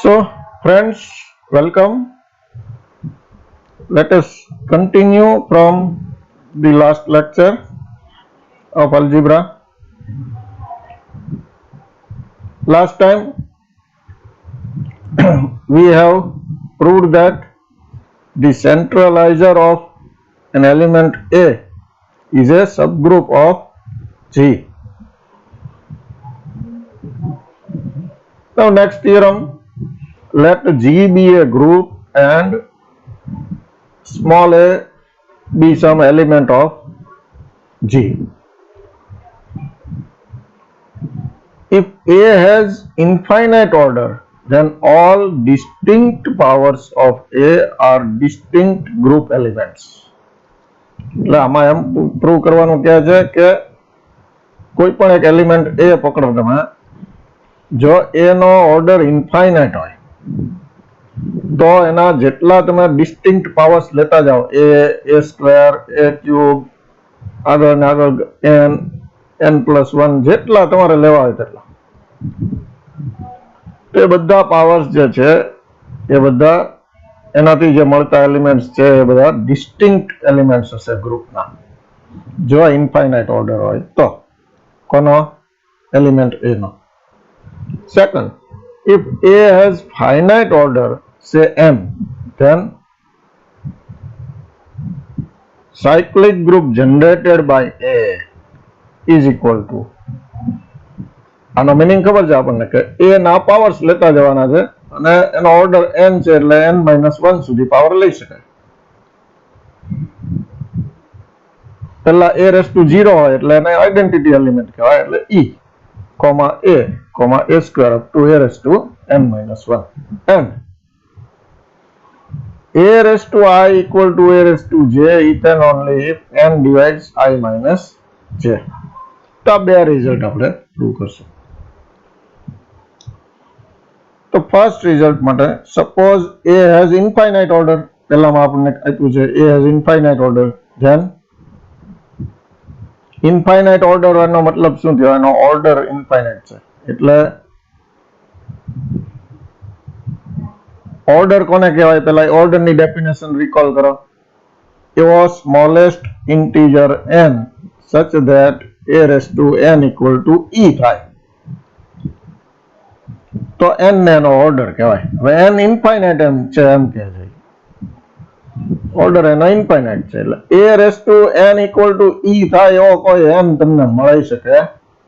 So, friends, welcome. Let us continue from the last lecture of algebra. Last time we have proved that the centralizer of an element A is a subgroup of G. Now, next theorem, let G be a group and small a be some element of G. If A has infinite order, then all distinct powers of A are distinct group elements. એટલે આમાં એમ prove કરવાનું કહે છે કે કોઈ પણ એક element A પકડો તમે, જો A નો ઓર્ડર ઇન્ફાઇનાઇટ હોય તો એના જેટલા તમે ડિસ્ટિંક્ટ પાવર્સ લેતા જાઓ a સ્ક્વેર a ક્યુબ આગળ ને આગળ n+1 જેટલા તમારે લેવા હોય તેટલા એ બધા પાવર્સ જે છે એ બધા એનાથી જે મળતા એલિમેન્ટ્સ છે એ બધા ડિસ્ટિંક્ટ એલિમેન્ટ્સ હશે ગ્રુપના જો ઇન્ફાઇનાઇટ ઓર્ડર હોય તો કોનો એલિમેન્ટ A નો. Second, if A has finite order, say n, then cyclic group generated by A is equal to, આનો મીનિંગ ખબર છે આપણને કે A ના પાવર્સ લેતા જવાના છે અને એનો ઓર્ડર n છે એટલે n-1 સુધી પાવર લઈ શકાય. પહેલા a⁻0 હોય એટલે એને આઇડેન્ટિટી એલિમેન્ટ કહેવાય એટલે e, a square up to a⁻n-1 and a⁻I equal to a⁻j is then only if n divides I minus j. તો આ બે રિઝલ્ટ આપણે પ્રૂવ કરશું. તો ફર્સ્ટ રિઝલ્ટ માટે suppose A has infinite order, પહેલામાં આપણને આપ્યું છે A has infinite order, then infinite order એનો મતલબ શું થયો? એનો ઓર્ડર ઇન્ફાઇનાઇટ છે એટલે ઓર્ડર કોને કહેવાય? પહેલા ઓર્ડરની ડેફિનેશન રિકોલ કરો. એવો smallest integer n such that a⁻n equal to e થાય તો n ને એનો ઓર્ડર કહેવાય. હવે n ઇન્ફાઇનાઇટ એમ છે એમ કહે છે, ઓર્ડર એનો ઇન્ફાઇનાઇટ છે એટલે a⁻n equal to e થાય એવો કોઈ n તમને મળી શકે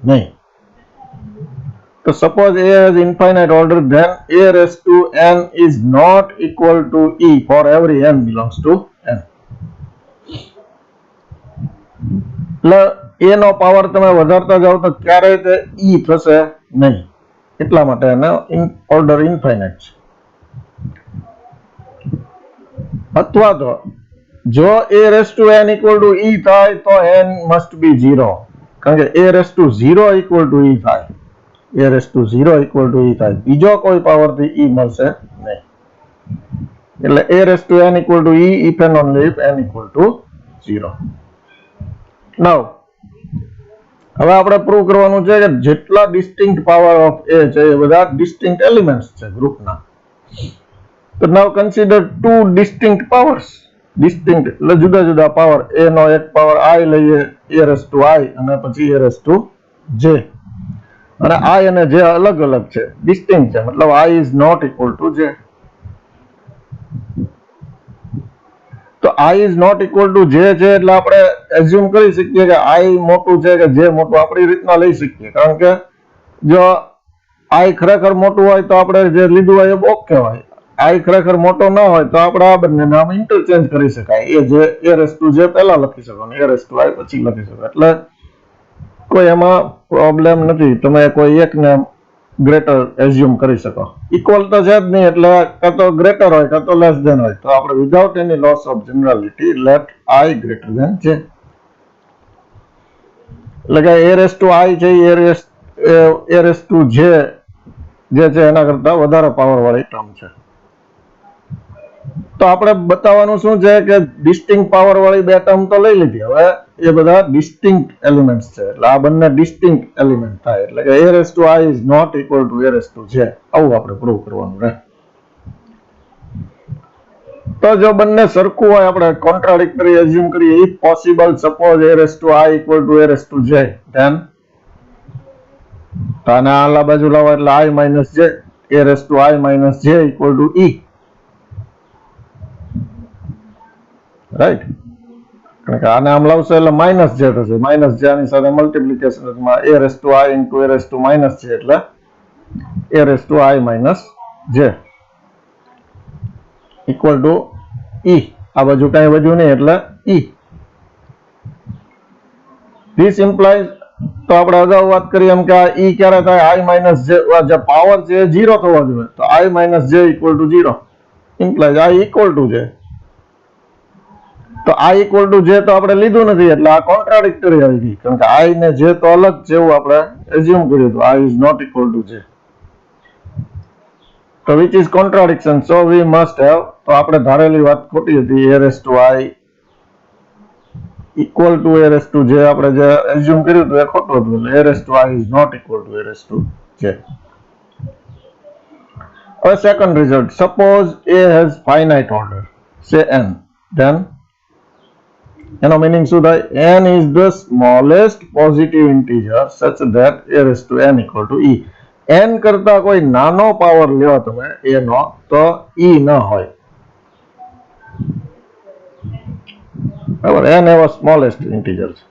નહીં. તો suppose A has infinite order, then a⁻n is not equal to e for every n belongs to n. એટલે a નો પાવર તમે વધારતા જાઓ તો ક્યારેય તે e થશે નહીં, એટલા માટે એનો ઓર્ડર ઇન્ફાઇનાઇટ છે. અથવા તો જો a⁻n equal to e થાય તો n must be 0, કારણ કે a⁻0 equal to e થાય, a⁻0 equal to e થાય, બીજો કોઈ પાવર થી e મળશે નહીં. એટલે a⁻n equal to e if and only if n equal to 0. નાઉ હવે આપણે પ્રૂવ કરવાનું છે કે જેટલા ડિસ્ટિંક્ટ પાવર ઓફ A છે એ બધા ડિસ્ટિંક્ટ એલિમેન્ટ્સ છે ગ્રુપના. તો નાઉ કન્સિડર ટુ ડિસ્ટિંક્ટ પાવર્સ. ડિસ્ટિંક્ટ એટલે જુદા જુદા પાવર. A નો એક પાવર I લઈએ a⁻I અને પછી a⁻j, અને I અને j અલગ અલગ છે, ડિસ્ટિંક્ટ છે, મતલબ I is not equal to j. તો I is not equal to j છે એટલે આપણે એઝ્યુમ કરી શકીએ કે I મોટું છે કે j મોટું આપણી રીતના લઈ શકીએ, કારણ કે જો I ખરેખર મોટું હોય તો આપણે જે લીધું હોય એ ઓકે હોય, I ખરેખર મોટો ન હોય તો આપણે આ બંને નામ ઇન્ટરચેન્જ કરી શકાય. a⁻j પહેલા લખી શકો ને a⁻I પછી લખી શકો, એટલે કોઈ એમાં પ્રોબ્લેમ નથી. તમે કોઈ એકને ગ્રેટર એઝ્યુમ કરી શકો. ઇક્વલ તો છે જ નહીં એટલે કાં તો ગ્રેટર હોય કાં તો લેસ ધેન હોય, તો આપણે without any loss of generality let I greater than j. એટલે કે a⁻I છે a⁻j જે છે એના કરતા વધારે પાવર વાળી ટર્મ છે. તો આપણે બતાવવાનું શું છે કે ડિસ્ટિંક્ટ પાવર વાળી બે ટર્મ તો લઈ લીધી, હવે એ બધા ડિસ્ટિંક્ટ એલિમેન્ટ્સ છે, એટલે આ બંને ડિસ્ટિંક્ટ એલિમેન્ટ થાય, એટલે કે a raise to i is not equal to a raise to j, આવું આપણે પ્રૂવ કરવાનું રહે. તો જો બંને સરખું હોય, આપણે કોન્ટ્રાડિક્ટરી એઝ્યુમ કરીએ, if possible suppose a raise to i equal to a raise to j, then તો આને આલા બાજુ લાવો એટલે i minus j, a raise to i minus j equal to e, right? કારણ કે આને આમ લાવશો એટલે માઇનસ j થશે, માઇનસ j આની સાથે મલ્ટીપ્લિકેશનમાં a raise to i into a raise to minus j એટલે a raise to i minus j equal to e, આ બાજુ કઈ વધ્યું નહીં એટલે e. ધીસ ઇમ્પ્લાઇઝ, તો આપણે અગાઉ વાત કરી એમ કે આ e ક્યારે થાય, i માઇનસ j, જે પાવર છે 0 થવો જોઈએ, તો i minus j equal two 0 implies i equal to j. તો i ઇક્વલ ટુ j તો આપણે લીધું નથી, એટલે આ કોન્ટ્રાડિક્ટરી આવી ગઈ, કારણ કે i ને j તો અલગ છે એવું આપણે એઝ્યુમ કર્યું હતું, i is not equal to j, તો which is contradiction, so we must have, તો આપણે ધારેલી વાત ખોટી હતી, a raise to i equal to a raise to j આપણે જે એઝ્યુમ કર્યું હતું એ ખોટું હતું, એટલે a raise to i is not equal to a raise to j. હવે second result, suppose a has finite order, say n, then એનો meaning શું થાય, n is the smallest positive integer such that a raise to n equal to e. n કરતા કોઈ નાનો power લ્યો તમે a નો, તો e ન હોય, બરાબર? n એવો સ્મોલેસ્ટ ઇન્ટીજર છે.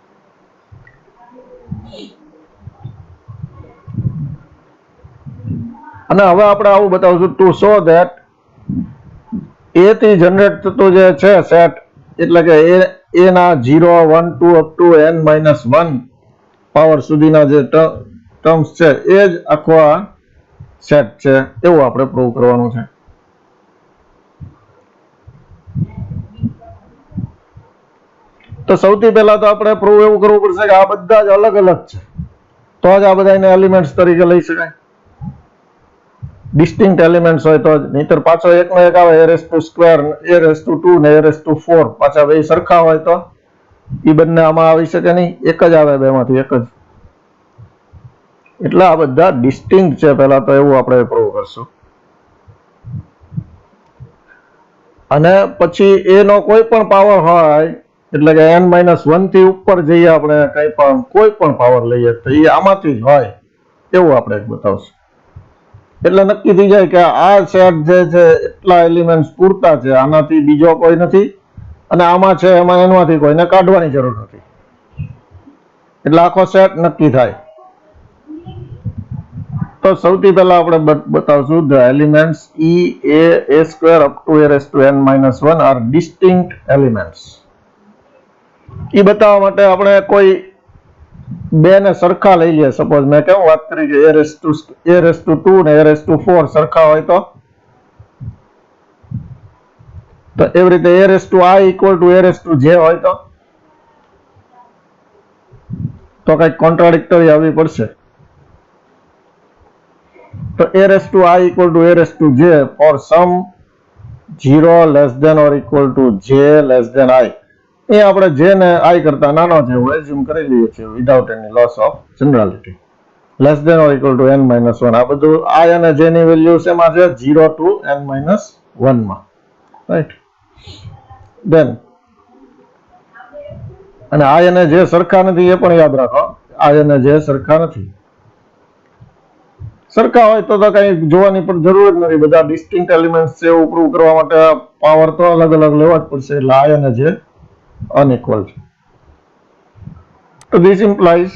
અને હવે આપણે આવું બતાવશું, ટુ સો ધેટ a થી જનરેટ થતો જે છે સેટ, એટલે કે a ના 0 1 2 up to n minus 1 power સુધીના જે ટર્મ્સ છે એ જ આખો આ સેટ છે, એવું આપણે પ્રૂવ કરવાનું છે. તો સૌથી પહેલા તો આપણે પ્રૂવ એવું કરવું પડશે કે આ બધા જ અલગ અલગ છે, તો જ આ બધાને એલિમેન્ટ્સ તરીકે લઈ શકાય. ડિસ્ટિંક્ટ એલિમેન્ટ્સ હોય તો જ, નહીતર પાછો એકનો એક આવે, a raise to square, a raise to 2 ને a રેઝ ટુ 4, પાછા બે સરખા હોય તો એ બંને આમાં આવી શકે નહીં, એક જ આવે બેમાંથી એક જ. એટલે આ બધા ડિસ્ટિંક્ટ છે પહેલા તો, એવું આપણે પ્રૂવ કરશું. અને પછી a નો કોઈ પણ પાવર હોય, એટલે કે n-1 થી ઉપર જઈએ આપણે, કઈ પણ કોઈ પણ પાવર લઈએ તો એ આમાંથી જ હોય, એવું આપણે બતાવશું. એટલે નક્કી થઈ જાય કે આ સેટ જે છે એટલા એલિમેન્ટ્સ પૂરતા છે, આનાથી બીજો કોઈ નથી, અને આમાં છે એમાં એમાંથી કોઈને કાઢવાની જરૂર નથી, એટલે આખો સેટ નક્કી થાય. તો સૌથી પહેલા આપણે બતાવશું the elements e, a square up to a raise to n-1 are distinct elements. એ બતાવવા માટે આપણે કોઈ બે ને સરખા લઈ લઈએ. સપોઝ મેં કેમ વાત કરી કે a રેઝ ટુ 2 ને a રેઝ ટુ 4 સરખા હોય તો એવી રીતે a raise to i equal to a raise to j હોય તો કઈક કોન્ટ્રાડિક્ટરી આવવી પડશે. તો a raise to i equal to a raise to j for some 0 less than or equal to j less than i. એ આપણે j ને i કરતા નાનો છે એવું એઝ્યુમ કરી લઈએ છીએ without any loss of generality. Less than or equal to n-1, આ બધું i અને j ની વેલ્યુ શેમાં છે, 0 ટુ n-1 માં, રાઈટ? ધેન અને i અને j સરખા નથી એ પણ યાદ રાખો, i અને j સરખા નથી. સરખા હોય તો કઈ જોવાની પણ જરૂર જ નથી, બધા ડિસ્ટિંક્ટ એલિમેન્ટ્સ છે એવું પ્રૂવ કરવા માટે પાવર તો અલગ અલગ લેવા જ પડશે, એટલે i અને j unequal છે. તો this implies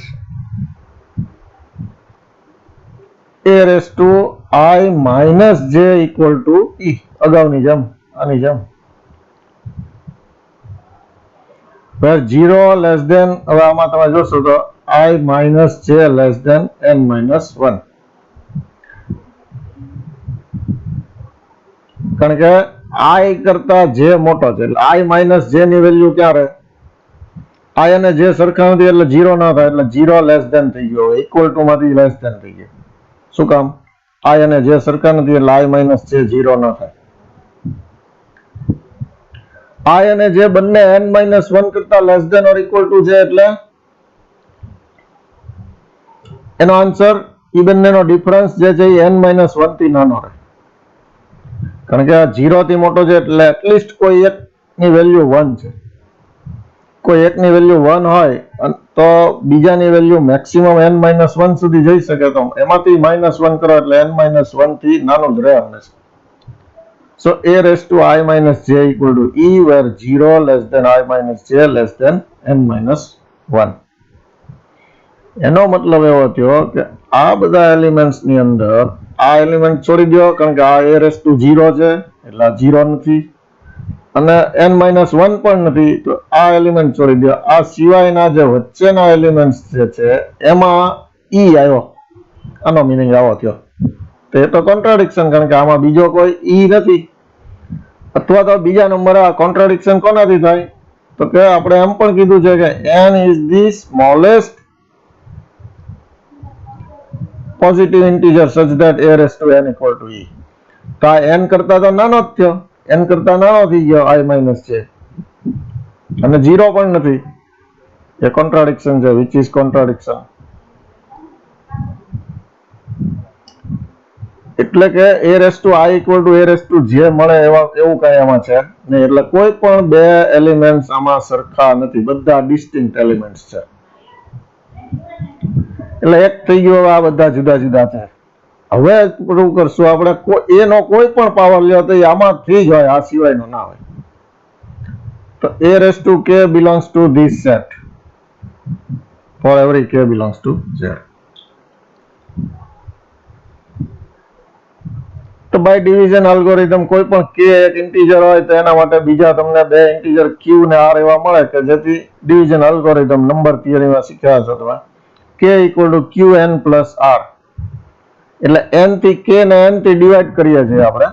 a raised to i minus j equal to e, અગાઉની જેમ, આની જેમ. where 0 less than, હવે આમાં તમે જોશો તો i minus j less than n-1, કારણ કે i કરતા j મોટો છે, એટલે i minus j ની વેલ્યુ ક્યાં રહે, i અને j સરખા નથી એટલે 0 ના થાય, એટલે 0 લેસ ધેન થઈ ગયો, ઇક્વલ ટુ માંથી લેસ ધેન થઈ ગયો. શું કામ, i અને j સરખા નથી એટલે i minus j 0 ના થાય. I અને j બંને n-1 કરતા less than or equal to છે એટલે એનો આન્સર ઈ બંનેનો ડિફરન્સ જે છે એ n-1 થી નાનો રહે, કારણ કે આ 0 થી મોટો છે એટલે એટલીસ્ટ કોઈ એકની વેલ્યુ 1 છે. કોઈ એકની વેલ્યુ 1 હોય તો બીજાની વેલ્યુ મેક્સિમમ n-1 સુધી જઈ શકે, તો એમાંથી -1 કરો એટલે n-1 થી નાનો જ રહે હંમેશા. So a raised to I minus j equal to e, where 0 less than I minus j less than n-1. એનો મતલબ એવો થયો કે આ બધા એલિમેન્ટ્સ ની અંદર આ એલિમેન્ટ છોડી દો, કારણ કે આ a raised to 0 છે એટલે આ 0 નથી અને n-1 પણ નથી, તો આ એલિમેન્ટ છોડી દો. આ સિવાયના જે વચ્ચેના એલિમેન્ટ્સ જે છે એમાં e આવ્યો, આનો મીનિંગ આવો થયો. તો એ તો કોન્ટ્રાડિક્શન, કારણ કે આમાં બીજો કોઈ e નથી. અથવા તો બીજા નંબરે આ કોન્ટ્રાડિક્શન કોનાથી થાય, તો કે આપણે એમ પણ કીધું છે કે n is the smallest positive integer such that a raised to n equal to e. તો આ n કરતા તો નાનો જ થયો, n કરતા નાનો થઈ ગયો I minus j, અને 0 પણ નથી. એ કોન્ટ્રાડિક્શન છે, which is contradiction. એટલે કે a raised to I equal to a raised to j મળે એવું કઈ આમાં છે નહીં. એટલે કોઈ પણ બે એલિમેન્ટ્સ આમાં સરખા નથી, બધા ડિસ્ટિંક્ટ એલિમેન્ટ્સ છે. એટલે એક થઈ ગયો, આ બધા જુદા જુદા છે. હવે શું કરશું આપણે, એનો કોઈ પણ પાવર લ્યો તો એ આમાંથી જ હોય, આ સિવાયનો ના હોય. તો a raised to k belongs to this set for every k belongs to z. તો બાય ડિવિઝન અલ્ગોરિધમ કોઈ પણ k એક ઇન્ટીજર હોય તો એના માટે બીજા તમને બે ઇન્ટીજર q ને r એવા મળે કે જેથી ડિવિઝન અલ્ગોરિધમ નંબર થિયરીમાં શીખ્યા છો તમે, k equal to qn plus r. એટલે n થી k ને n થી ડિવાઈડ કરીએ છીએ આપણે,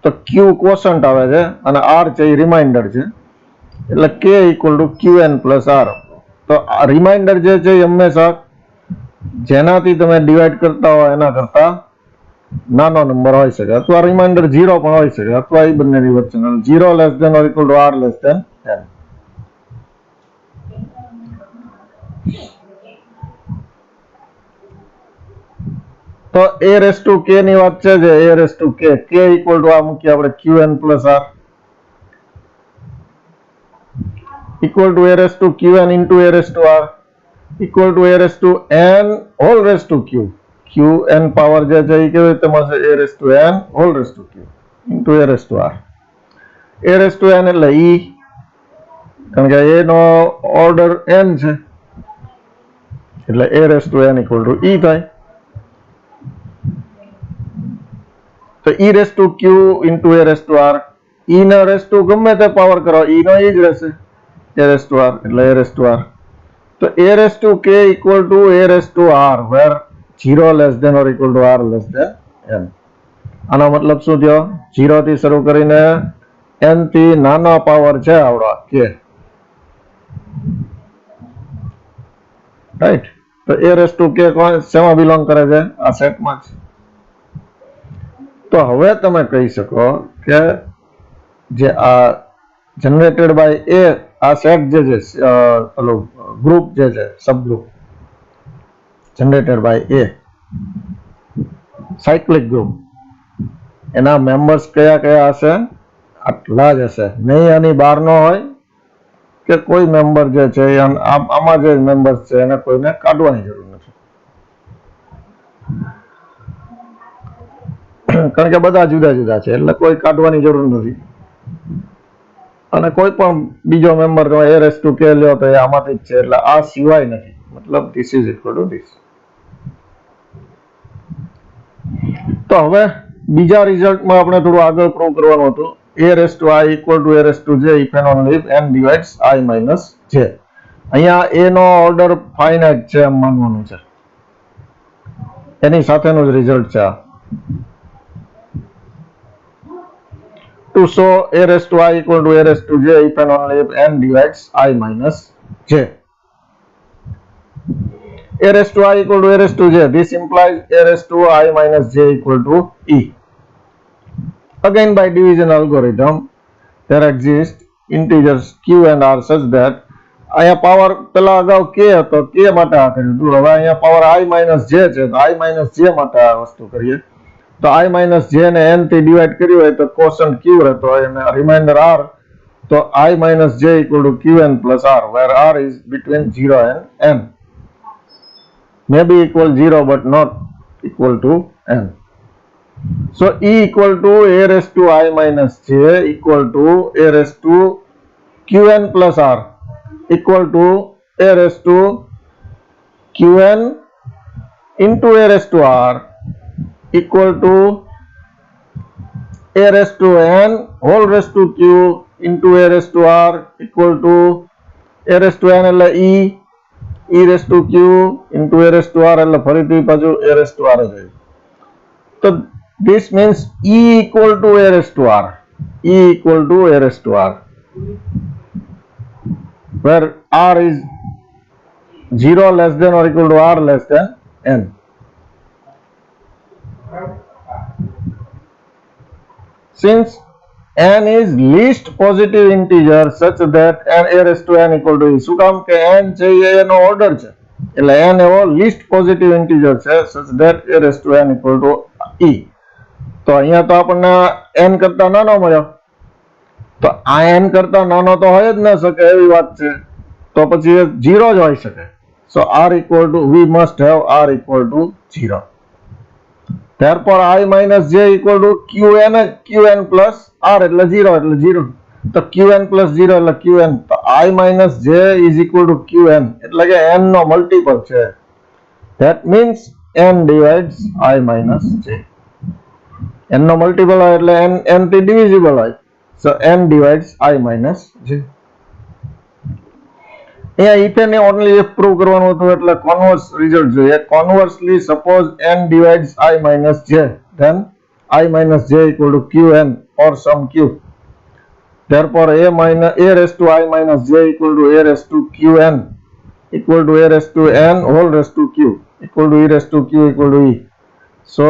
તો q કોશન્ટ આવે છે અને r છે એ રિમાઇન્ડર છે. એટલે k equal to qn plus r. તો રિમાઇન્ડર જે છે એ હંમેશા જેનાથી તમે ડિવાઈડ કરતા હોય એના કરતા નાનો નંબર હોઈ શકે, અથવા રિમાઇન્ડર 0 પણ હોઈ શકે, અથવા એ બંનેની વચ્ચે 0 less than or equal to r less than n. તો a raised to k ની વાત છે, જે a raised to k equal to આ મૂકીએ આપણે qn plus r equal to a raised to qn into a raised to r equal to a raised to n whole raised to q. qn power જે છે એ કેવી રીતે મળશે, a raised to n whole raised to q into a raised to r. a raised to n એટલે e, કારણ કે a no order n છે એટલે a raised to n equal to e થાય. તો e raised to q into a raised to r, e no raised to ગમે તે power કરો, e નો એ જ રહેશે, a raised to r એટલે a raised to r. તો a raised to k equal to a raised to r, where 0 less than or equal to r less than n. આનો મતલબ શું થયો, 0 થી શરૂ કરીને n થી નાનો પાવર છે આવડો k, રાઈટ. તો a raised to k કોણ શેમાં બિલોંગ કરે છે, આ સેટમાં છે. તો હવે તમે કહી શકો કે જે આ જનરેટેડ બાય a, આ સેટ જે છે પેલો ગ્રુપ જે છે subgroup generated by a, cyclic group, એના મેમ્બર્સ કયા કયા હશે, આટલા જ હશે, નહીં આની બહાર નો હોય કે કોઈ મેમ્બર જે છે આમાં જે મેમ્બર્સ છે એને કોઈને કાઢવાની જરૂર નથી, કારણ કે બધા જુદા જુદા છે એટલે કોઈ કાઢવાની જરૂર નથી. અને કોઈ પણ બીજો મેમ્બર તમે a raised to k લ્યો તો એ આમાંથી જ છે, એટલે આ સિવાય નથી, મતલબ this is equal to this. તો હવે બીજા રિઝલ્ટમાં આપણે થોડું આગળ પ્રૂવ કરવાનું હતું, a raised to I equal to a raised to j if and only if n divides I minus j. અહીંયા a નો ઓર્ડર ફાઇનાઇટ છે એમ માનવાનું છે, એની સાથેનું જ રિઝલ્ટ છે આ. To show a raised to I equal to a raised to j if and only if n divides I minus j. a raised to I equal to a raised to j, this implies a raised to I minus j equal to e. Again by division algorithm, there exist integers q and r such that અહીંયા power પેલા અગાઉ k હતો k માટે આ કર્યું હતું હવે અહીંયા પાવર i minus j છે તો i minus j માટે આ વસ્તુ કરીએ તો i minus j ને n થી ડિવાઇડ કર્યું હોય તો કોશન્ટ q રહેતો હોય અને રિમાઇન્ડર r તો i minus j equal to qn plus r where r is between 0 and n may be equal 0 but not equal to n. So E equal to a raised to I minus j equal to a raised to qn plus r equal to a raised to qn into a raised to r equal to a raised to n whole raised to q into a raised to r equal to a raised to n એટલે e raised to q into a raised to r એટલે ફરીથી પાછું a raised to r જ હોય તો this means e equal to a raised to r e equal to a raised to r where r is 0 less than or equal to r less than n. Since n is least positive integer such that n a raised to n equal to e શું કામ કે n છે એનો order છે એટલે n એવો least positive integer છે such that a raised to n equal to e તો અહીંયા તો આપણને n કરતા નાનો મળ્યો તો આ n કરતા નાનો તો હોય જ ન શકે એવી વાત છે તો પછી 0 જ હોઈ શકે so r equal to we must have r equal to 0. Therefore I minus j equal to qn plus r એટલે 0 એટલે 0 તો qn plus 0 એટલે qn તો I minus j is equal to qn એટલે કે n નો મલ્ટીપલ છે that means n divides I minus j n નો મલ્ટીપલ હોય એટલે n થી ડિવિઝિબલ હોય so n divides I minus j. અહીંયા if and only if prove કરવાનું હતું એટલે કોન્વર્સ રિઝલ્ટ જોઈએ conversely suppose n divides I minus j then I minus j equal to qn or some q therefore a raised to I minus j equal to a raised to qn equal to a raised to n whole raised to q equal to e raised to q equal to e so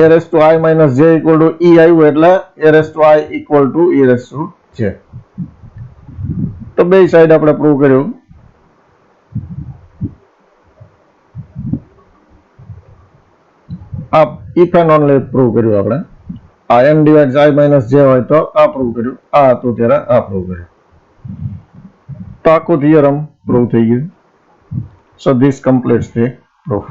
a raised to I minus j equal to e આવ્યું એટલે a raised to I equal to e raised to j. તો બે side આપણે prove કર્યું આ if and only prove કર્યું આપણે આ n divides I minus j હોય તો આ પ્રૂવ કર્યું આ હતું ત્યારે આ પ્રૂવ કર્યું તો આખું થિયરમ પ્રૂવ થઈ ગયું so this completes the proof.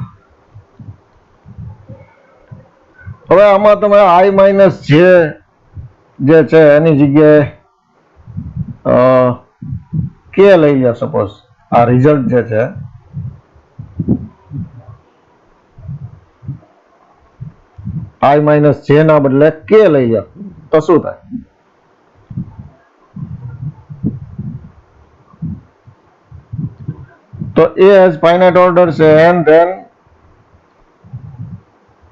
હવે આમાં તમે I minus j જે છે એની જગ્યાએ k લઈ લો સપોઝ આ રિઝલ્ટ જે છે I minus j ના બદલે k લઈ લો તો શું થાય તો a has finite order છે and then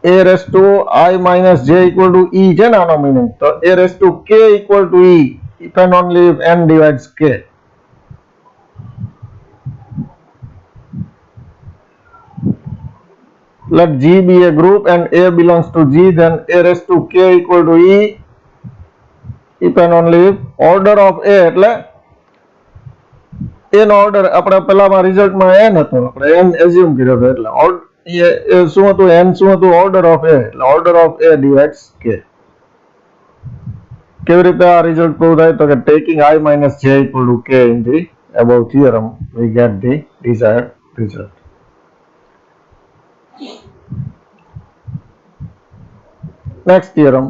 a raised to I minus j equal to e છે ને આનો મીનિંગ તો a raised to k equal to e if and only if n divides k. Let G be a group and A belongs to G, then A raised to K equal to E if and only if order of A એટલે A no order આપણે પેલામાં રિઝલ્ટમાં n હતો આપણે n assume કર્યો હતો એટલે શું હતું n શું હતું ઓર્ડર ઓફ A એટલે order of A divides K. કેવી રીતે આ રિઝલ્ટ પ્રૂવ થાય તો કે taking I minus j equal to K in the above theorem we get the desired result. Next theorem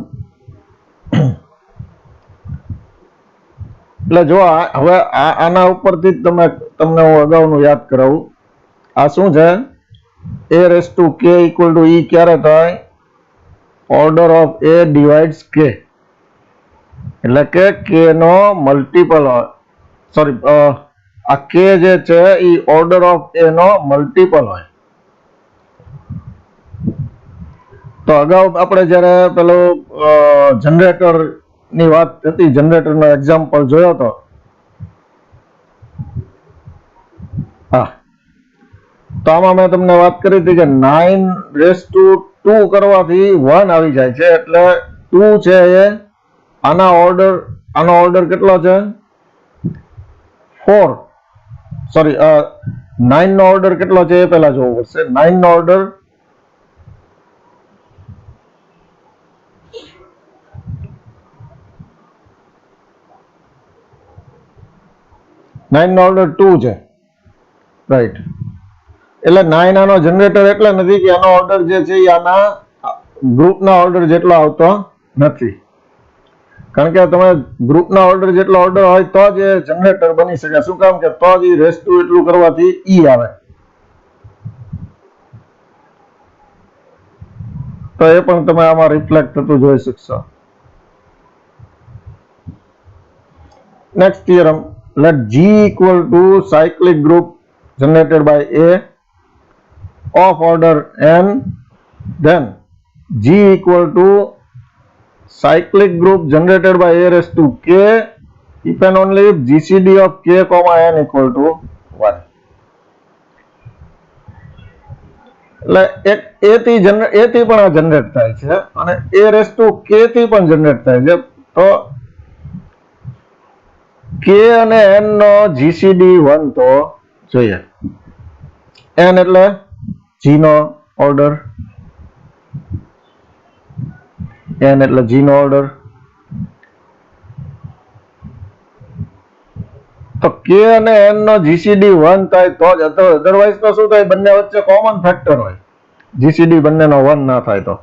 એટલે જો હવે આના ઉપરથી તમને હું અગાઉનું યાદ કરાવું આ શું છે a raised to k equal to e ક્યારે થાય order of a divides k એટલે કે k નો મલ્ટીપલ હોય સોરી આ k જે છે એ ઓર્ડર ઓફ a નો મલ્ટીપલ હોય તો અગાઉ આપણે જ્યારે પેલો જનરેટર ની વાત હતી જનરેટર નો એક્ઝામ્પલ જોયો તો હા તો આમાં મેં તમને વાત કરી હતી કે 9 raised to 2 કરવાથી 1 આવી જાય છે એટલે 2 છે એ આના ઓર્ડર આનો ઓર્ડર કેટલો છે? 4. સોરી 9 નો ઓર્ડર કેટલો છે એ પહેલા જોવું પડશે. 9 નો ઓર્ડર 2 છે, રાઈટ. એટલે 9 આનો જનરેટર એટલે નથી કે આનો ઓર્ડર જે છે એ આના ગ્રુપના ઓર્ડર જેટલો આવતો નથી. કારણ કે તમે ગ્રુપના ઓર્ડર જેટલો ઓર્ડર હોય તો જ એ જનરેટર બની શકે. શું કામ કે તો જ રેસ ટુ એટલું કરવાથી ઈ આવે. તો એ પણ તમે આમાં રિફ્લેક્ટ થતું જોઈ શકશો. Next theorem, let G equal to cyclic group generated by A of order n, then G equal to cyclic group generated by A raised to K if and only if GCD of K comma n equal to 1. એટલે એક A થી પણ આ generate થાય છે અને A raised to K થી પણ જનરેટ થાય છે. તો K અને n નો GCD 1 તો જોઈએ. n એટલે G નો ઓર્ડર, n એટલે G નો ઓર્ડર. તો K અને n નો GCD 1 થાય તો જ, અધરવાઇઝ તો શું થાય, બંને વચ્ચે કોમન ફેક્ટર હોય, GCD બંનેનો 1 ના થાય તો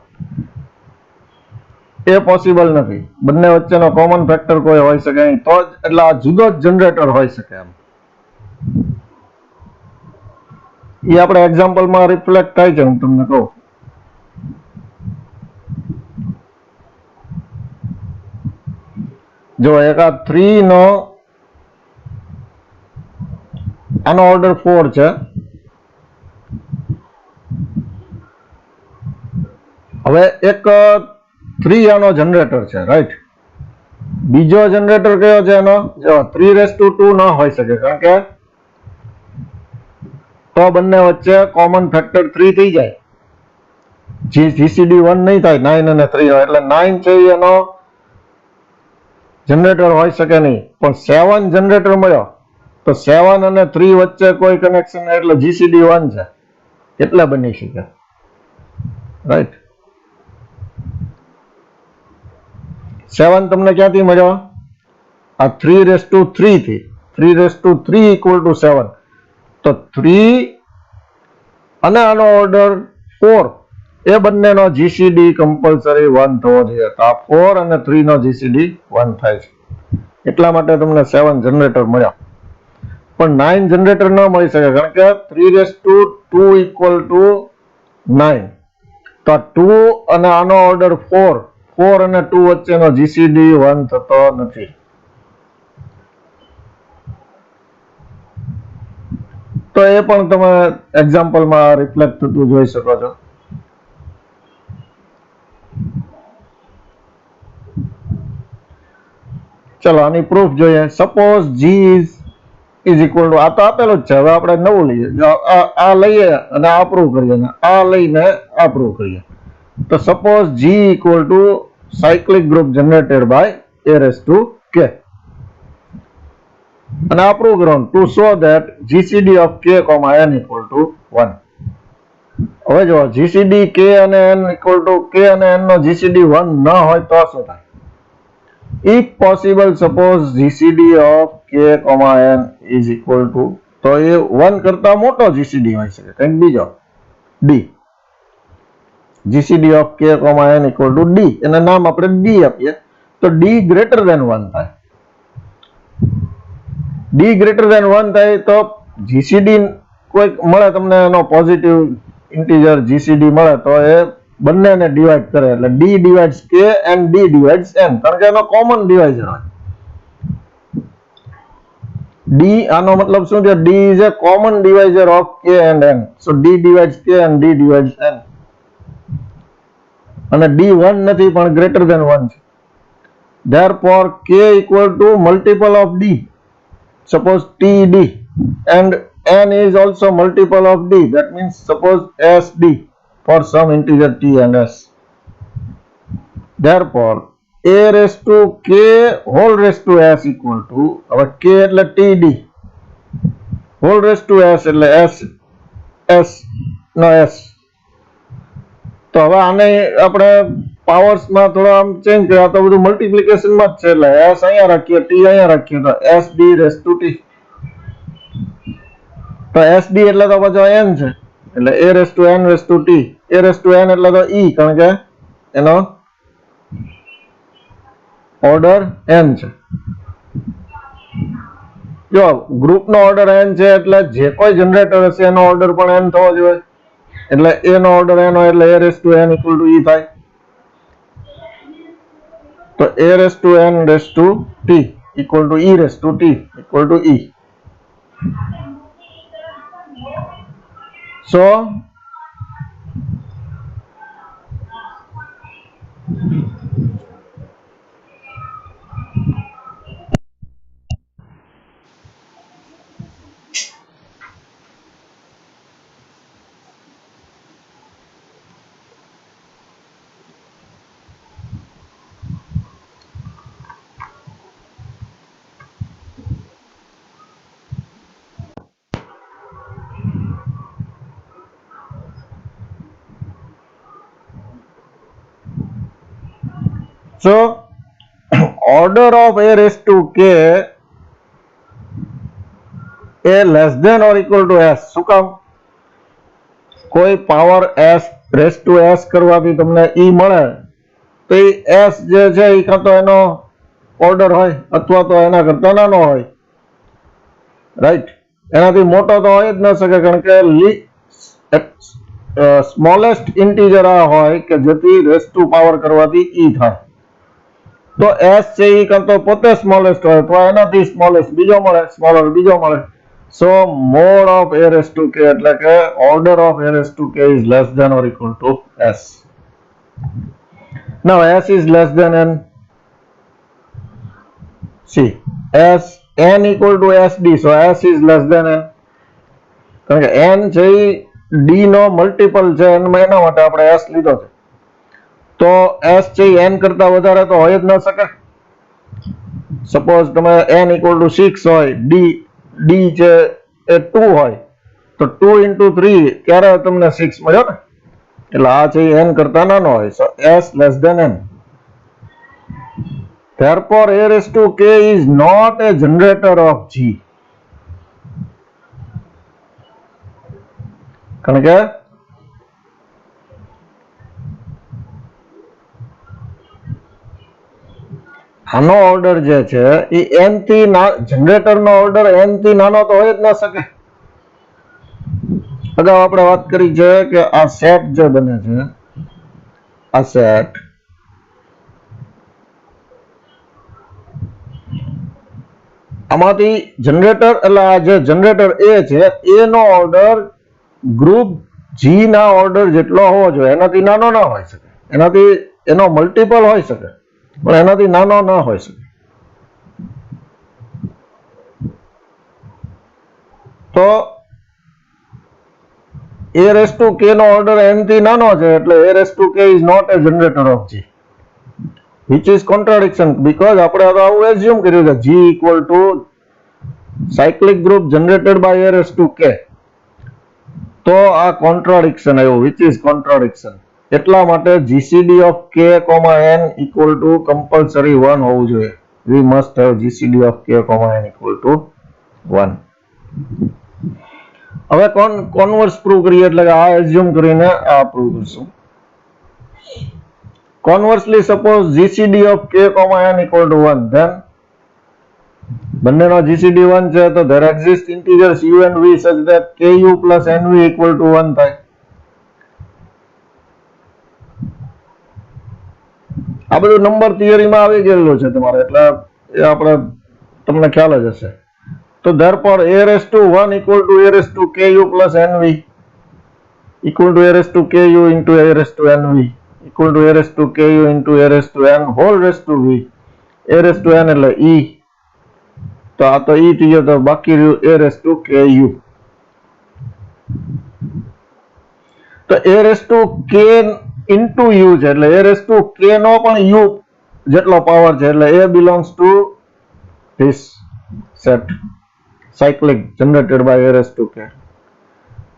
એ પોસિબલ નથી. બંને વચ્ચેનો કોમન ફેક્ટર કોઈ હોઈ શકે નહીં તો જ, એટલે આ જુદો જ જનરેટર હોઈ શકે. એમ એ આપણે એક્ઝામ્પલમાં રિફ્લેક્ટ થાય છે, હું તમને કહું. જો એક આ 3 નો આનો ઓર્ડર 4 છે. હવે એક 3 આનો જનરેટર છે, રાઈટ. બીજો જનરેટર કયો છે એનો? જો 3:2 ન હોઈ શકે, કારણ કે તો બંને વચ્ચે કોમન ફેક્ટર 3 થઈ જાય. GCD 1 નહીં થાય 9 અને 3 હોય, એટલે 9 છે એનો જનરેટર હોઈ શકે નહીં. પણ 7 જનરેટર મળ્યો તો 7 અને 3 વચ્ચે કોઈ કનેક્શન, એટલે GCD 1 છે એટલે બની શકે, રાઈટ. 7 તમને ક્યાંથી મળ્યો? આ 3:3 થી. 3:3 equal to 7. તો 3 અને આનો ઓર્ડર 4 એ બંનેનો GCD કમ્પલસરી 1 થવો જોઈએ. તો આ 4 અને 3 નો GCD 1 થાય છે, એટલા માટે તમને 7 જનરેટર મળ્યા. પણ 9 જનરેટર ન મળી શકે, કારણ કે 3:2 equal to 9. તો 2 અને આનો ઓર્ડર 4 અને 2 વચ્ચેનો GCD 1 થતો નથી. તો એ પણ તમે એક્ઝામ્પલમાં રિફ્લેક્ટ થતું જોઈ શકો છો. ચલો આની પ્રૂફ જોઈએ. Suppose G is equal to, આ તો આપેલું જ છે, હવે આપણે નવું લઈએ. આ લઈએ અને આ પ્રૂવ કરીએ, અને આ લઈને આ પ્રૂવ કરીએ. તો suppose G equal to cyclic group generated by A raised to K, અને આ પ્રૂવ કરવાનું to show that GCD of K comma n equal to 1. હવે જો GCD K અને n equal to, K અને n નો GCD 1 ન હોય તો શું થાય? If possible, suppose GCD of K comma n is equal to, તો એ 1 કરતા મોટો GCD હોઈ શકે, કંઈક બીજો D. GCD of K comma n equal to D, એના નામ આપણે D આપીએ, તો D greater than 1 થાય. D greater than 1 થાય તો GCD કોઈ મળે તમને, એનો પોઝિટિવ ઇન્ટીજર GCD મળે તો એ બંનેને ડિવાઈડ કરે, એટલે D divides K and D divides n, કારણ કે એનો કોમન ડિવાઇઝર હોય. D, આનો મતલબ શું છે? D is a common divisor of K and n, so D divides K and D divides n. અને D 1 નથી પણ greater than 1 છે. Therefore K equal to multiple of D, suppose TD, and n is also multiple of D, that means suppose SD for some integer T and S. Therefore a raise to k whole raise to s equal to, હવે k એટલે td, whole raise to s એટલે s નો s. તો હવે આને આપણે પાવર્સમાં થોડા આમ ચેન્જ કર્યા, તો બધું મલ્ટિપ્લિકેશનમાં જ છે, એટલે s અહીંયા રાખીએ, t અહીંયા રાખીએ, તો sd રેસ ટુ t. તો sd એટલે તો પાછો n છે, એટલે a raise to n raise to t. a raise to n એટલે તો e, કારણ કે એનો ઓર્ડર n છે. જો ગ્રુપનો ઓર્ડર n છે એટલે જે કોઈ જનરેટર હશે એનો ઓર્ડર પણ n થવો જોઈએ, એટલે a નો ઓર્ડર n હોય એટલે a raise to n equal to e થાય. તો a raise to n raise to t equal to e raise to t equal to e. So order of a raised to k a less than or equal to s. શું કામ? કોઈ power s race to s કરવાથી તમને e મળે, તો એ s જે છે એ કાં તો એનો ઓર્ડર હોય અથવા તો એના કરતા નાનો હોય, રાઈટ? એનાથી મોટો તો હોય જ ન શકે, કારણ કે સ્મોલેસ્ટ ઇન્ટીજર આ હોય કે જેથી રેસ ટુ પાવર કરવાથી e થાય. તો s છે એ કાં તો પોતે સ્મોલેસ્ટ હોય તો એનાથી સ્મોલેસ્ટ બીજો મળે, સ્મોલર બીજો મળે. So mod of a raise to k એટલે કે order of a raise to k is less than or equal to s. Now s is less than n. See, s n equal to sd, so s is less than n. કારણ કે n છે એ d નો multiple છે, એના માટે આપણે s લીધો છે. તો s છે n કરતા વધારે તો હોય જ ન શકે. સપોઝ તમે n ઇક્વલ ટુ 6 હોય, d છે એ 2 હોય, તો 2 into 3 ત્યારે તમને 6 મળ્યો ને, એટલે આ છે n કરતા નાનો હોય. સો s less than n. Therefore a raised to k is not a generator of G. કારણ કે આનો ઓર્ડર જે છે એ n થી જનરેટરનો ઓર્ડર n થી નાનો તો હોય જ ન શકે. અગાઉ આપણે વાત કરી છે કે આ સેટ જે બને છે, આ સેટ આમાંથી જનરેટર એટલે આ જે જનરેટર એ છે એનો ઓર્ડર ગ્રુપ જી ના ઓર્ડર જેટલો હોવો જોઈએ, એનાથી નાનો ના હોઈ શકે. એનાથી એનો મલ્ટિપલ હોઈ શકે પણ એનાથી નાનો ના હોઈ શકે. તો a raised to k નો ઓર્ડર n થી નાનો છે, એટલે a raised to k is not a generator of G, which is contradiction, because આપણે તો આવું એઝ્યુમ કર્યું કે G equal to cyclic group generated by a raised to k. તો આ કોન્ટ્રાડિક્શન આવ્યું, which is contradiction. એટલા માટે GCD of k, n equal to compulsory 1 હોવું જોઈએ. We must have GCD of k, n equal to 1. હવે કોન્વર્સ prove કરીએ, એટલે કે આ એઝ્યુમ કરીને આ પ્રૂવ કરશું. Conversely, suppose GCD of k, n equal to 1, then બંનેનો GCD 1 છે, તો there exist integers u and v such that ku plus nv equal to 1 થાય. આ બધું નંબર થિયરીમાં આવી ગયેલું છે તમારે, એટલે એ આપણે તમને ખ્યાલ જ હશે. તો therefore a raised to 1 equal to a raised to ku plus nv equal to a raised to ku into a raised to nv equal to a raised to ku into a raised to n whole raised to v. a raised to n એટલે e, તો આ તો e થઈ ગયો, તો બાકી રહ્યું a raised to ku. તો a raised to k into u છે, એટલે a raised to k નો પણ u જેટલો પાવર છે એટલે એ belongs to this set cyclic generated by a raised to k.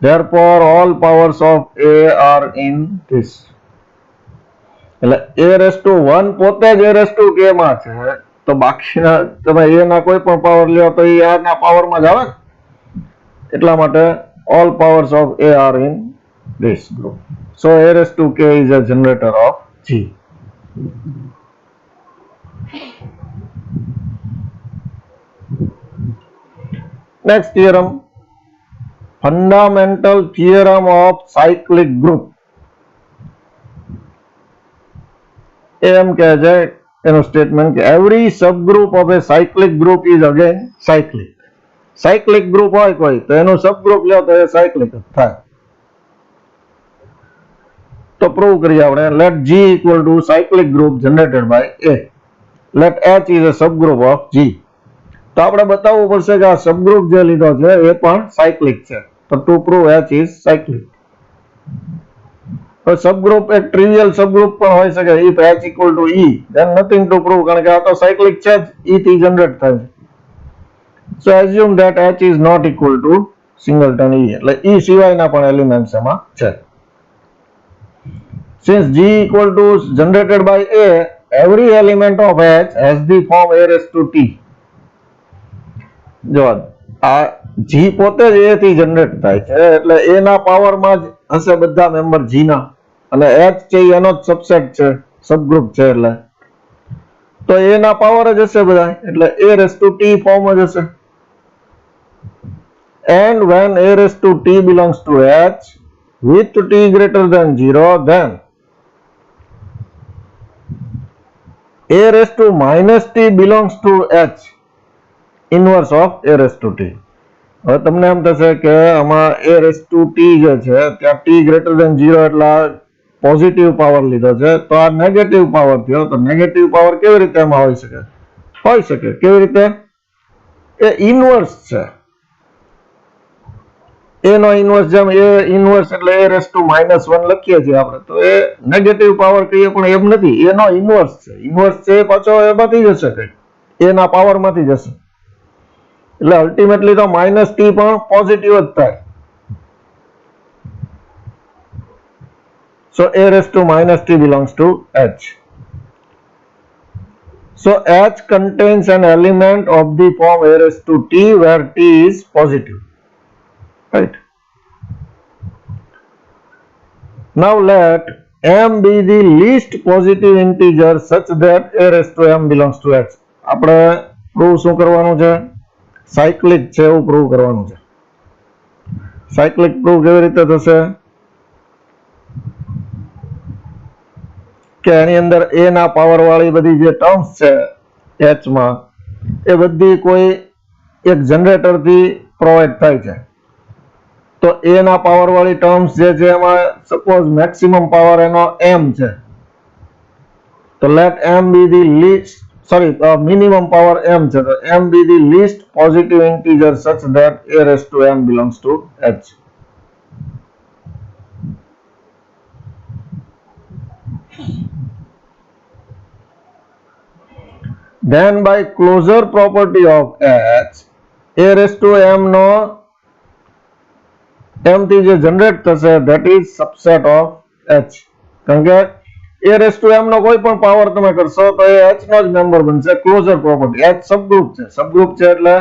Therefore all powers of a are in this. એટલે a raised to 1 પોતે જ a raised to k માં છે, તો બાકીના તમે a ના કોઈ પણ પાવર લ્યો તો એ r ના પાવરમાં જ આવે, એટલા માટે all powers of a are in this group. So a raised to k is a generator of G. Next theorem, fundamental theorem of cyclic group. એમ કહે છે એનું સ્ટેટમેન્ટ કે every subgroup of a cyclic group is again cyclic. cyclic group હોય કોઈ તો એનું subgroup લ્યો તો એ cyclic જ થાય. તો પ્રૂવ કરીએ આપણે. let G equal to cyclic group generated by A. let H is a subgroup of G. તો આપણે બતાવવું પડશે કે આ સબગ્રુપ જે લીધો છે એ પણ સાયક્લિક છે. તો two prove H is cyclic. તો સબગ્રુપ એક ટ્રિવિયલ સબગ્રુપ પણ હોઈ શકે. if H equal to E then nothing to prove, કારણ કે આ તો સાયક્લિક છે જ, E થી જનરેટ થાય છે. so assume that H is not equal to singleton E, એટલે E સિવાયના પણ એલિમેન્ટ્સ એમાં છે. since G equal to generated by A, every element of H has the form A raised to T. જો આ G પોતે જ A થી જનરેટ થાય છે, એટલે A ના પાવરમાં જ હશે બધા મેમ્બર G ના, અને H છે એનો જ સબસેટ છે, સબગ્રુપ છે, એટલે તો A ના પાવર જ હશે બધા, એટલે A raised to T form જ હશે. and when A raised to T belongs to H with T greater than 0, then A raised to minus T belongs to H, inverse of A raised to T. હવે તમને એમ થશે કે આમાં A raised to T જે છે ત્યાં T greater than 0 એટલે positive power લીધો છે, તો આ નેગેટિવ પાવર થયો. તો નેગેટિવ પાવર કેવી રીતે એમાં હોઈ શકે? હોઈ શકે. કેવી રીતે? એ ઇનવર્સ છે. A નો ઇનવર્સ, જેમ A ઇનવર્સ એટલે A raised to -1 લખીએ છીએ આપણે, તો એ નેગેટિવ પાવર કહીએ પણ એમ નથી, A નો ઇનવર્સ છે. ઇનવર્સ છે પાછો એમાંથી જશે, કંઈક A ના પાવરમાંથી જશે, એટલે અલ્ટિમેટલી તો -T પણ પોઝિટિવ જ થાય. so A raised to -T belongs to H. so H contains an element of the form A raised to T where T is positive, right? now let M be the least positive integer such that A raised to M belongs to H. આપણે prove શું કરવાનું છે? Cyclic છે એવું prove કરવાનું છે. Cyclic prove કેવી રીતે થશે કે એની અંદર A ના પાવર વાળી બધી જે ટર્મ્સ છે H માં, એ બધી કોઈ એક જનરેટર થી પ્રોવાઈડ થાય છે. તો A ના પાવર વાળી ટર્મ્સ જે છે એમાં સપોઝ મેક્સિમમ પાવર એનો M છે, તો let M be the least, minimum power M છે, તો M be the least positive integer such that A raised to M belongs to H. then by closure property of H, A raised to M no M થી જે generate થશે that is subset of H. કારણ કે A raised to M નો કોઈ પણ power તમે કરશો તો એ H નો જ મેમ્બર બનશે. Closure property. H સબગ્રુપ છે, સબગ્રુપ છે એટલે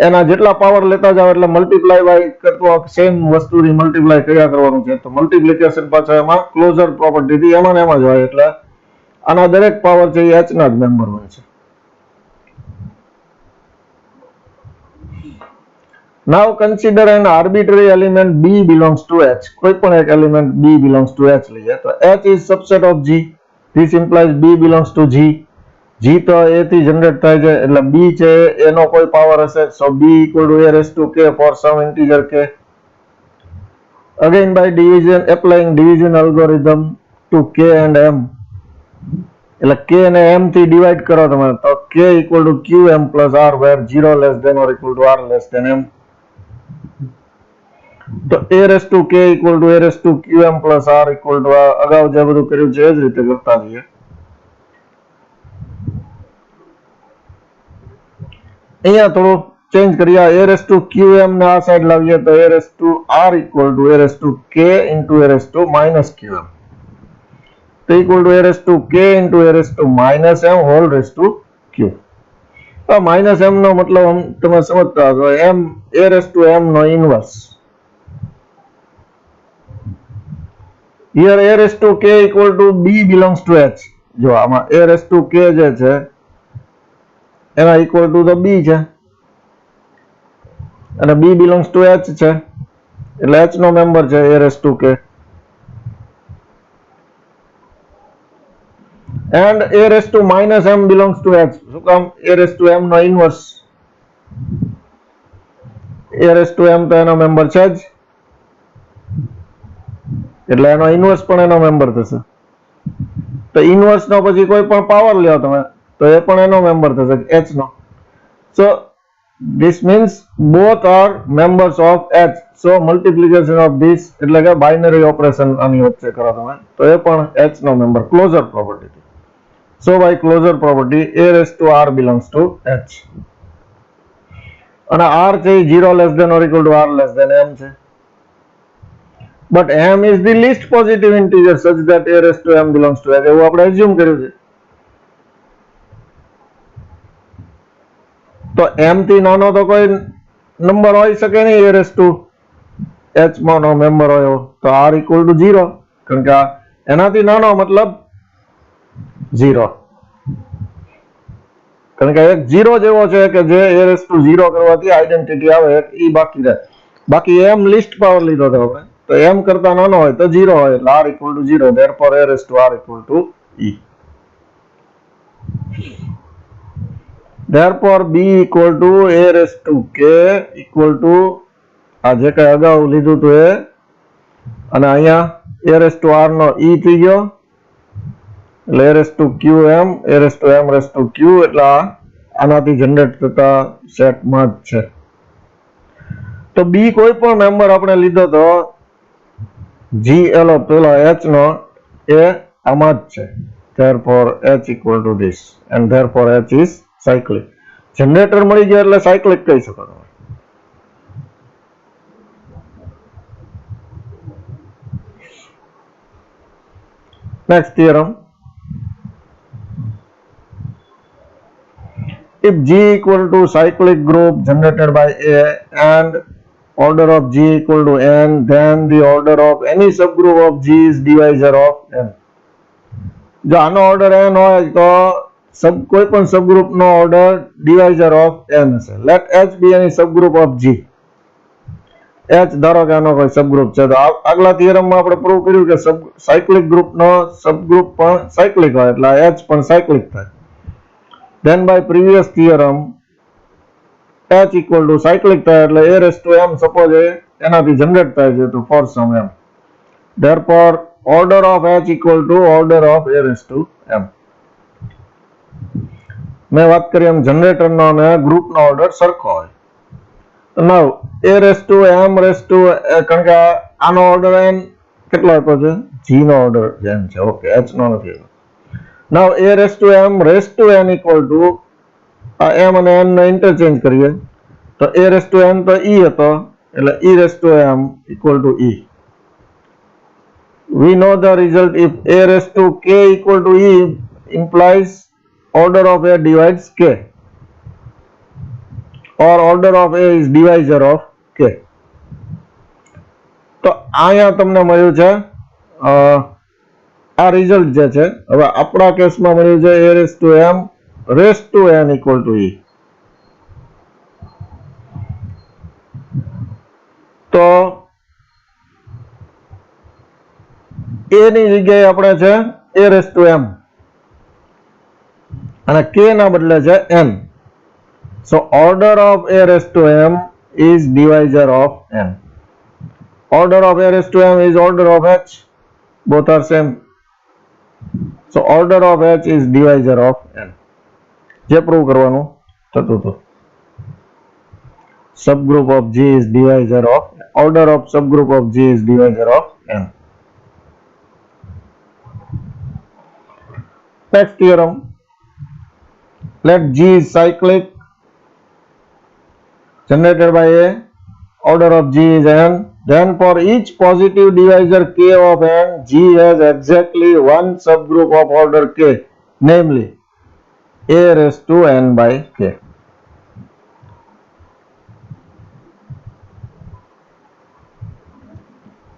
એના જેટલા પાવર લેતા જાવ એટલે મલ્ટીપ્લાય બાય કરતો સેમ વસ્તુથી મલ્ટીપ્લાય કર્યા કરવાનું છે. તો મલ્ટીપ્લિકેશન પાછળ એમાં ક્લોઝર પ્રોપર્ટીથી એમાં ને એમાં જ હોય, એટલે આના દરેક પાવર છે એ H ના જ મેમ્બર બનશે. now consider an arbitrary element B belongs to H. કોઈ પણ એક element B belongs to H લઈએ, તો H is subset of G. this implies B belongs to G. G તો A થી જનરેટ થાય છે, એટલે B છે એનો કોઈ પાવર હશે. so B equal to A raised to K for some integer K. again by division, applying division algorithm to K and M, એટલે K ને M થી ડિવાઈડ કરો તમે, તો K equal to QM plus R where 0 less than or equal to R less than M. તો a raise to k equal to a raise two qm plus r equal two અગાઉ જે બધું કર્યું છે એ જ રીતે કરતા રહીએ. અહીંયા થોડું ચેન્જ કરીએ. a રેસ ટુ qm ને આ સાઈડ લાવીએ તો a raise to r equal to a raise to k into a raise to minus qm તો equal to a raise to k into a raise to minus m whole raise to q. Minus m નો મતલબ તમે સમજતા હશો, m a raise to m નો inverse. Here a raise to k equal to b belongs to h. જો આમાં a raise to k જે છે એના ઇક્વલ ટુ તો b છે અને b બિલોંગ્સ ટુ h છે એટલે h નો મેમ્બર છે a raise to k. and a raise to minus m belongs to h. શું કામ? a રેસ ટુ m નો inverse. a raise to m તો એનો મેમ્બર છે જ એટલે એનો ઇનવર્સ પણ એનો મેમ્બર થશે. તો ઇનવર્સ નો પછી કોઈ પણ પાવર લ્યો તમે તો એ પણ એનો મેમ્બર થશે h no. So this means both are members of h. so multiplication of this એટલે કે બાઇનરી ઓપરેશન આની વચ્ચે કરો તમે તો એ પણ h નો member. Closure property. so by closure property a raised to r belongs to h. અને r છે 0 less than or equal to r less than m છે. but m is the least positive integer such that a raised to m belongs to h. એવું આપણે assume કર્યું છે. તો m થી નાનો તો કોઈ નંબર હોઈ શકે નહીં a raised to h માં નો મેમ્બર હોય તો r equal to 0 કારણ કે એનાથી નાનો મતલબ 0 કારણ કે એક 0 જેવો છે કે જે a raised to 0 કરવાથી આઈડેન્ટિટી આવે એ બાકી રહે. બાકી m લિસ્ટ પાવર લીધો તો આપણે તો m કરતા નાનો હોય તો 0 હોય એટલે r equal to 0. therefore a raised to r equal to e. therefore b equal to a raised to k equal to આ જે કઈ અગાઉ લીધું હતું એ અને અહીંયા a raised to r no e થઈ ગયો એટલે a raised to qm a raised to m raised to q એટલે આનાથી જનરેટ થતા સેટમાં જ છે. તો b કોઈ પણ મેમ્બર આપણે લીધો તો g એલો પેલો h નો એ આમાં જ છે. therefore h equal to this and therefore h is cyclic. Generator મળી ગયા એટલે સાયક્લિક કહી શકો તમે. next theorem. if G equal to cyclic group generated by A and order of G equal to n, then the order of any subgroup of G is divisor of n. જો આનો order n હોય તો કોઈ પણ subgroup નો order divisor of n હશે. Let h be any subgroup of G. h ધારો કે આનો કોઈ સબગ્રુપ છે તો આગલા થિયરમમાં આપણે પ્રૂવ કર્યું કે સાયક્લિક ગ્રુપનો સબગ્રુપ પણ સાયક્લિક હોય એટલે h પણ સાયક્લિક થાય. then by previous theorem h equal to cyclic થાય એટલે a raised to m suppose એનાથી જનરેટ થાય છે તો for some m. therefore order of h equal to order of a raised to m. મેં વાત કરી એમ જનરેટરનો અને ગ્રુપનો ઓર્ડર સરખો હોય. now a raised to m raised to કારણ કે આનો ઓર્ડર n કેટલો આપ્યો છે? g નો ઓર્ડર n છે. ઓકે h નો નથી. now a raised to m raised to n equal to m અને n ને ઇન્ટરચેન્જ કરીએ તો a raised to n તો e હતો એટલે e raised to m equal to e. we know the result if a raised to k equal to e implies order of a divides k or order of a is divisor of k. તો અહીંયા તમને મળ્યું છે આ result જે છે. હવે આપણા કેસમાં મળ્યું છે a raised to m raised to n equal to e. તો a ની જગ્યાએ આપણે છે a raised to m અને k ના બદલે છે n. so order of a raised to m is divisor of n. order of a raised to m is order of h. both are same. so order of h is divisor of n. જે prove કરવાનું થતું હતું subgroup of G is divisor of order of subgroup of G is divisor of N. Next theorem, let G is cyclic generated by A, order of G is N, then for each positive divisor K of N, G has exactly one subgroup of order K, namely A raised to N by K.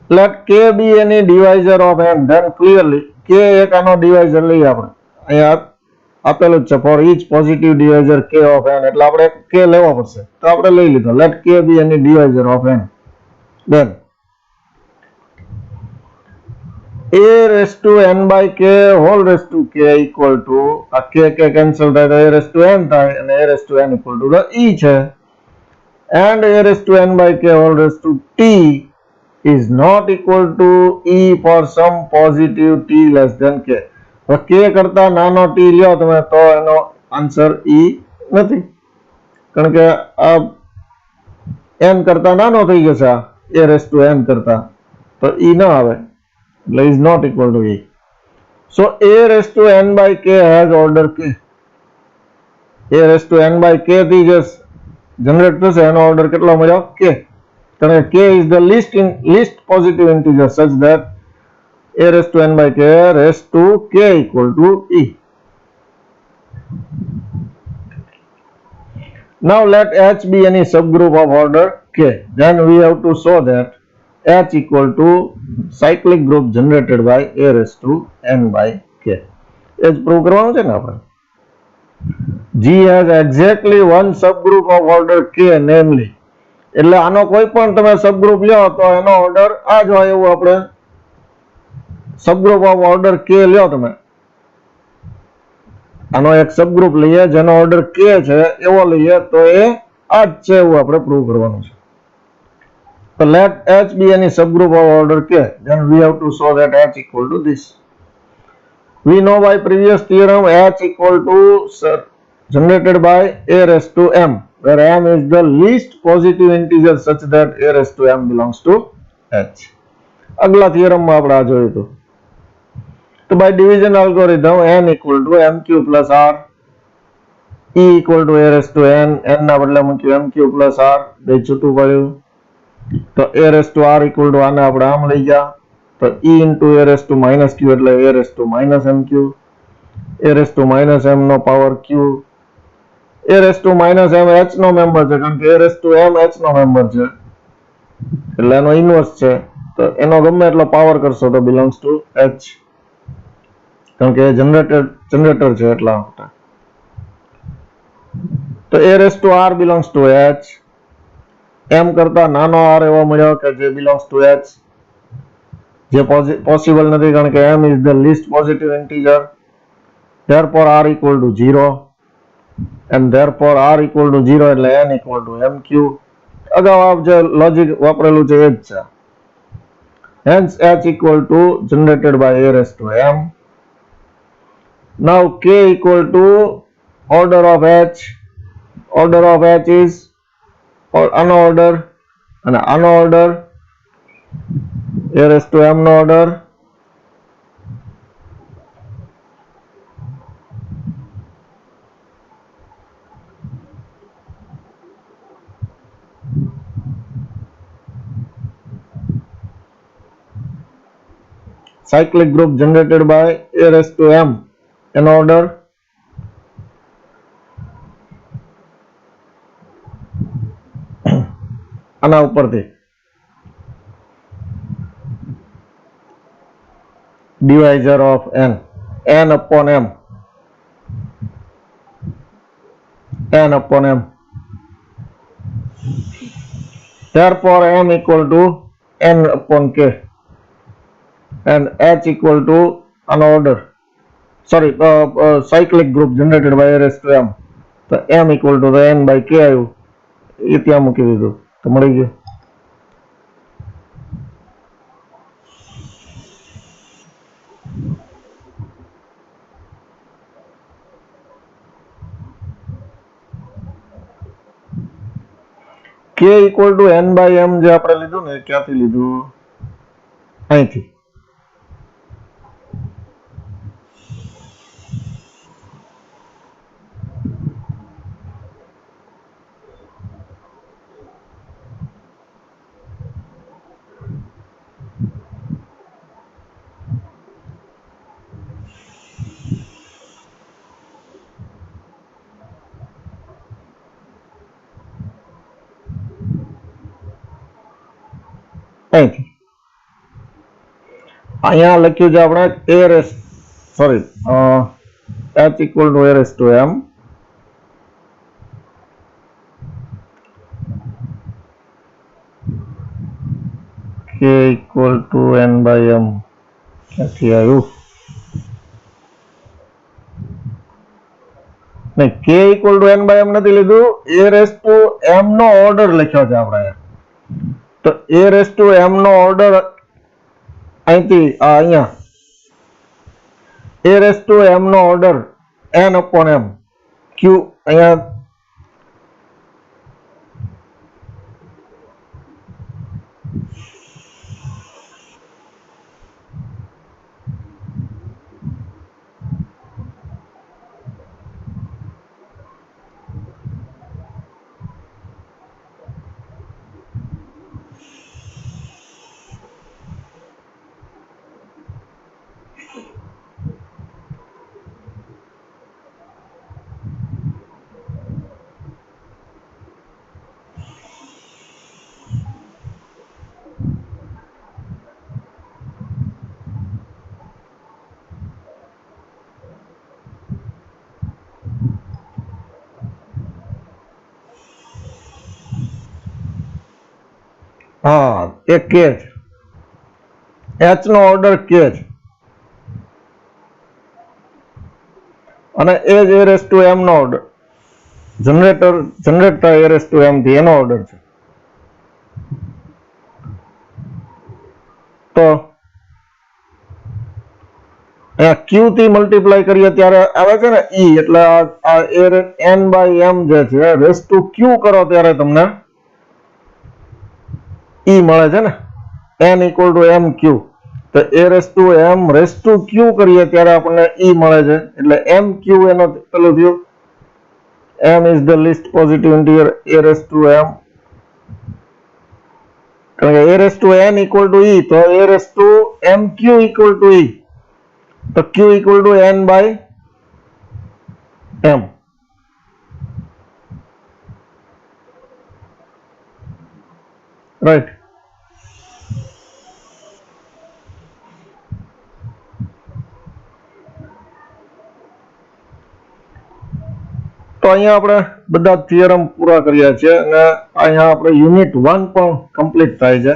Let K be any divisor of N, then clearly K એક આનો divisor લઈએ આપણે અહીંયા આપેલું જ છે for each positive divisor K of N, એટલે આપણે K લેવો પડશે તો આપણે લઈ લીધો. Let K be any divisor of N, then A raised to N by K whole raised to K equal to આ K cancel થાય તો A raised to N થાય અને A raised to N equal to the E છે, and A raised to N by K whole raised to T is not equal to E for some positive T less than K. તો K કરતા નાનો T લ્યો તમે તો એનો answer E નથી, કારણ કે આ N કરતા નાનો થઈ જશે, આ A raised to N કરતા, તો E ન આવે, એટલે is not equal to E. So A raised to N by K has order K. A raised to N by K થી જે જનરેટ થશે એનો ઓર્ડર કેટલો મળ્યો? K. કારણ કે K is the least positive integer such that A raised to N by K raised to K equal to E. Now let H be any subgroup of order K. Then we have to show that H equal to cyclic group generated by A raised to N by K. એ જ prove કરવાનું છે ને આપણે. G has exactly one subgroup of order K, namely, એટલે આનો કોઈ પણ તમે સબગ્રુપ લ્યો તો એનો ઓર્ડર આ જ હોય એવું આપણે સબગ્રુપ ઓફ ઓર્ડર K લ્યો તમે, આનો એક સબગ્રુપ લઈએ જેનો ઓર્ડર K છે એવો લઈએ તો એ આ જ છે એવું આપણે પ્રૂવ કરવાનું છે. So let H be any subgroup of order K, then we have to show that H equal to this. We know by previous theorem H equal to generated by A raised to M, where M is the least positive integer such that A raised to M belongs to H. अगला theorem में આપણે આ જોયું હતું. તો by division algorithm N equal to MQ plus R, E equal to A raised to N, N ના બદલે મૂક્યું MQ plus R, બે છૂટું પડ્યું, તો A raised to R equal to આને આપણે આમ લઈ ગયા, તો E into A raised to minus Q એટલે A raised to minus MQ, A raised to minus M નો power Q, A raised to minus M H નો member છે, કારણ કે A raised to M H નો member છે એટલે એનો ઇન્વર્સ છે, તો એનો ગમે એટલો પાવર કરશો તો belongs to H, કારણ કે જનરેટર છે એટલા માટે. તો A raised to R belongs to H, M કરતા નાનો R એવો મળ્યો કે જે belongs to H, જે પોસિબલ નથી કારણ કે M is the least positive integer, therefore R equal to 0, and therefore R equal to 0 એટલે N equal to MQ. અગાઉ આપ જે લોજિક વાપરેલું છે એ જ છે. Hence H equal to generated by A raised to M. Now K equal to order of H. Order of H is unorder and unorder A raised to M no order. Cyclic group generated by A raised to M in order. આના ઉપરથી divisor of N, N upon M, N upon M. Therefore M equal to N upon K, and H equal to an order, sorry, cyclic group generated by A raised to M, so M equal to the N by K આવ્યું, એ ત્યાં મૂકી દીધું તો મળી ગયું. K k equal to n by m જે આપણે લીધું ને ક્યાંથી લીધું? અહીંથી. અહીંથી અહીંયા લખ્યું છે આપણે h equal to a raise to m k equal to n by m ક્યાંથી આવ્યું? નહીં, k equal to n by m નથી લીધું, a રેસ ટુ m નો ઓર્ડર લખ્યો છે આપણે. તો a રેસ ટુ m નો ઓર્ડર અહીંથી અહીંયા a રેસ ટુ m નો order n upon m q અહીંયા હા એ k છે, h નો ઓર્ડર k છે અને એ જ a રેસ ટુ m નો order generator a raise to m થી એનો ઓર્ડર છે. તો અહીંયા q થી મલ્ટીપ્લાય કરીએ ત્યારે આવે છે ને e, એટલે આ n બાય m જે છે રેસ ટુ q કરો ત્યારે તમને e મળે છે ને, n equal two m q. તો a રેસ ટુ q કરીએ ત્યારે આપણને e મળે છે, એટલે m q એનો પેલું થયું. m is the least positive integer a raise to m, કારણ કે a raise to n equal to e, તો a raise to m q equal to e, તો q equal to n by m. Right. તો અહીંયા આપણે બધા theorem પૂરા કર્યા છે અને અહીંયા આપણે યુનિટ 1 પણ કમ્પ્લીટ થાય છે.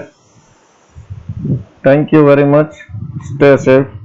Thank you very much. Stay safe.